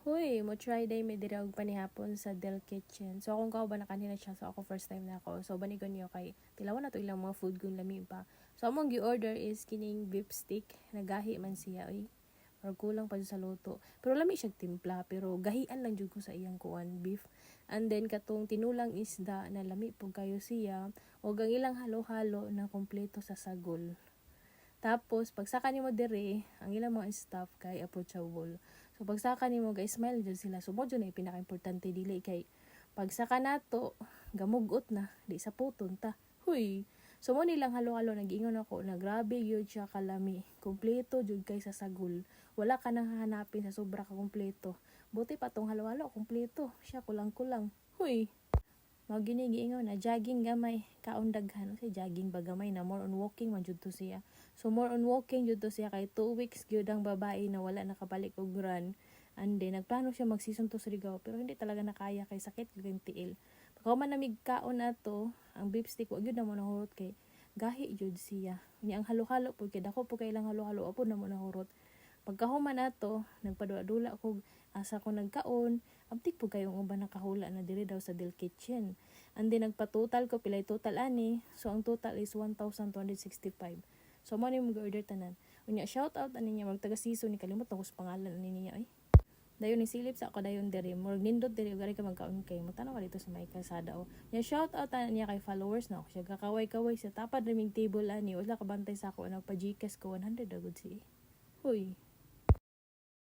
Huy, mo try day may diri og panihapon sa Del Kitchen. So akong kauban na kanina siya, so ako first time na ako. So banigon niyo kay tilawan na to ilang mga food gun lami pa. So among gi-order is kining beef stick, nagahi man siya oy. Or kulang pa sa luto. Pero lami siya timpla, pero gahian lang jud ko sa iyang kuan beef. And then katong tinulang isda na lami pug kayo siya, ug ang ilang halo-halo na kompleto sa sagol. Tapos, pagsaka nimo dire, ang ilang mga staff kay approachable. So, pagsaka nimo, guys, smile dyan sila. So, mo dyan na pinaka-importante dili kay pagsaka nato, gamugot na, di sa puton ta. Huy! So, mo nilang halo-halo, nag-ingon ako, na grabe yun siya kalami. Kompleto jud kay sa sagol. Wala ka nang hahanapin sa sobra ka kompleto. Buti pa tong halo-halo, kompleto. Siya kulang-kulang. Huy! Mao gini giingon na jogging gamay kaon daghan say jogging ba gamay na more on walking man jud to siya. So more on walking jud to siya kay 2 weeks gyud ang babae na wala nakabalik og run. And then nagplano siya mag-season 2 sa Surigao pero hindi talaga nakaya kay sakit gyud ang tiil. Pagka man namig kaon ato, ang beef stick wa gyud na mo nahurot kay gahi jud siya. Ni ang halo-halo pud kay dako pud kay ilang halo-halo apo na mo nahurot. Pagkahuman ato, nagpadula-dula ko asa ko nagkaon, abtik po kayong uban nakahula na diri daw sa Del Kitchen. And then nagpa-total ko, pilay total ani. So ang total is 1,265. So mo ni mo order tanan. Unya shout out ani niya mag taga season ni kalimot ako sa pangalan ani niya ay. Dayon ni silip sa ako dayon diri, murag nindot diri gari ka magkaon kay mo tanaw dito sa may kalsada o. Nya shout out ani niya kay followers na ako siya kakaway-kaway sa tapad riming table ani wala ka bantay sa ako nagpa-GCash ko 100 agud si. Hoy.